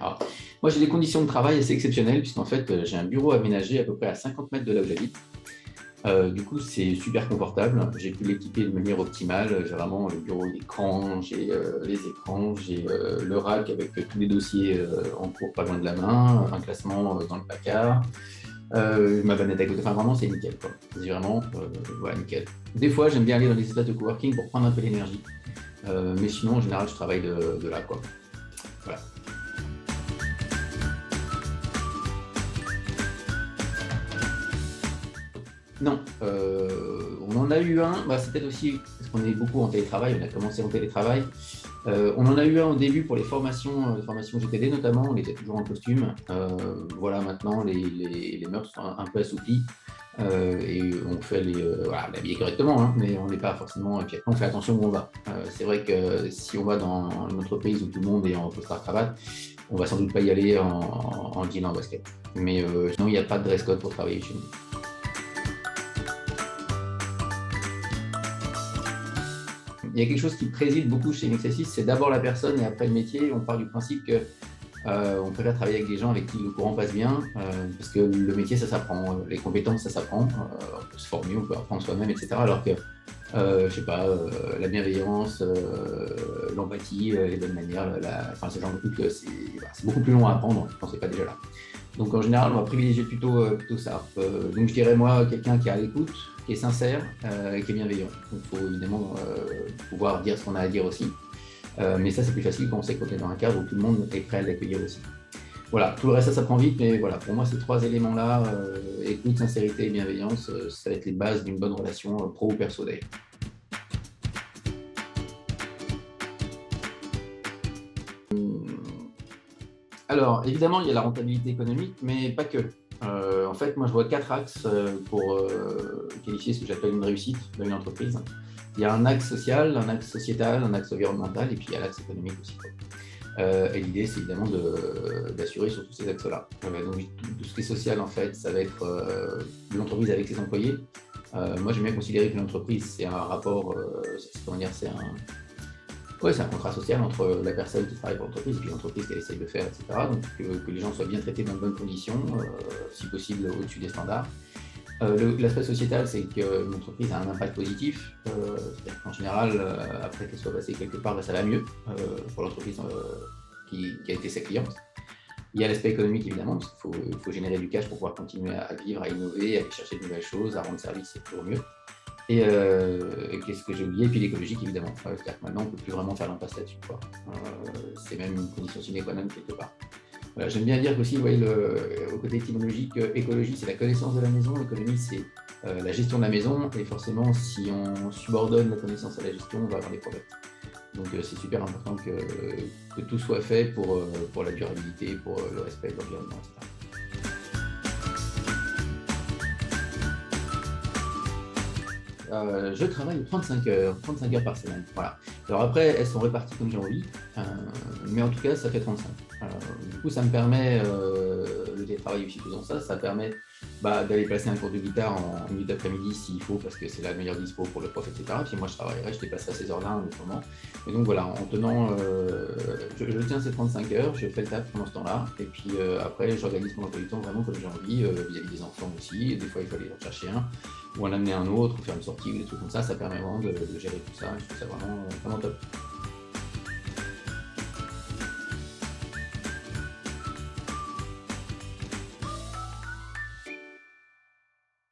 Alors, moi, j'ai des conditions de travail assez exceptionnelles, puisqu'en fait, j'ai un bureau aménagé à peu près à 50 mètres de là où j'habite. Du coup, c'est super confortable. J'ai pu l'équiper de manière optimale. J'ai vraiment le bureau d'écran, j'ai les écrans, j'ai le rack avec tous les dossiers en cours pas loin de la main, un classement dans le placard, ma banette à côté. Enfin, vraiment, c'est nickel, quoi. C'est vraiment voilà, nickel. Des fois, j'aime bien aller dans des espaces de coworking pour prendre un peu d'énergie. Mais sinon, en général, je travaille de là, quoi. Voilà. Non, on en a eu un, c'est peut-être aussi parce qu'on est beaucoup en télétravail, on a commencé en télétravail. On en a eu un au début pour les formations GTD notamment, on était toujours en costume. Voilà, maintenant les mœurs sont un peu assouplies et on fait voilà, on est habillé correctement, hein, mais on n'est pas forcément. Et puis après, on fait attention où on va. C'est vrai que si on va dans une entreprise où tout le monde est en costard-cravate, on va sans doute pas y aller en jean, en basket. Mais sinon, il n'y a pas de dress code pour travailler chez nous. Il y a quelque chose qui préside beaucoup chez Nexasis, c'est d'abord la personne et après le métier. On part du principe que on préfère travailler avec des gens avec qui le courant passe bien, parce que le métier, ça s'apprend, les compétences, ça s'apprend, on peut se former, on peut apprendre soi-même, etc. Alors que, je sais pas, la bienveillance, l'empathie, les bonnes manières, enfin, ce genre de trucs, c'est beaucoup plus long à apprendre quand c'est pas déjà là. Donc en général, on va privilégier plutôt ça. Donc je dirais moi, quelqu'un qui est à l'écoute, qui est sincère, qui est bienveillant. Donc il faut évidemment pouvoir dire ce qu'on a à dire aussi. Mais ça, c'est plus facile quand on sait qu'on est dans un cadre où tout le monde est prêt à l'accueillir aussi. Voilà, tout le reste, ça prend vite, mais voilà, pour moi, ces trois éléments-là, écoute, sincérité et bienveillance, ça va être les bases d'une bonne relation pro ou perso d'ailleurs. Alors, évidemment, il y a la rentabilité économique, mais pas que. En fait, moi, je vois 4 axes pour qualifier ce que j'appelle une réussite d'une entreprise. Il y a un axe social, un axe sociétal, un axe environnemental, et puis il y a l'axe économique aussi. Et l'idée, c'est évidemment d'assurer sur tous ces axes-là. Donc, tout ce qui est social, en fait, ça va être l'entreprise avec ses employés. Moi, j'aime bien considérer que l'entreprise, c'est un rapport, c'est un contrat social entre la personne qui travaille pour l'entreprise et puis l'entreprise qu'elle essaye de faire, etc. Donc, que les gens soient bien traités dans de bonnes conditions, si possible au-dessus des standards. L'aspect sociétal, c'est qu'une entreprise a un impact positif. C'est-à-dire qu'en général, après qu'elle soit passée quelque part, ça va mieux pour l'entreprise qui a été sa cliente. Il y a l'aspect économique, évidemment, parce qu'il faut générer du cash pour pouvoir continuer à vivre, à innover, à aller chercher de nouvelles choses, à rendre service, c'est toujours mieux. Et qu'est-ce que j'ai oublié? Et puis l'écologique, évidemment. C'est-à-dire que maintenant, on ne peut plus vraiment faire l'impasse là-dessus. C'est même une condition sine qua non quelque part. Voilà, j'aime bien dire qu'aussi, vous voyez, au côté étymologique, écologie, c'est la connaissance de la maison, économie, c'est la gestion de la maison, et forcément, si on subordonne la connaissance à la gestion, on va avoir des problèmes. Donc, c'est super important que tout soit fait pour la durabilité, pour le respect de l'environnement, etc. Je travaille 35 heures par semaine. Voilà. Alors après, elles sont réparties comme j'ai envie, mais en tout cas, ça fait 35. Du coup, ça me permet, le télétravail aussi faisant ça, ça permet d'aller placer un cours de guitare en milieu d'après-midi s'il faut, parce que c'est la meilleure dispo pour le prof, etc. Puis moi, je travaillerai, je déplacerai à ces heures-là en ce moment. Et donc voilà, en tenant, je tiens ces 35 heures, je fais le taf pendant ce temps-là, et puis après, j'organise mon emploi du temps vraiment comme j'ai envie, vis-à-vis des enfants aussi, et des fois, il faut aller en chercher un, ou en amener un autre, ou faire une sortie, ou des trucs comme ça permet vraiment de gérer tout ça, je trouve ça vraiment top.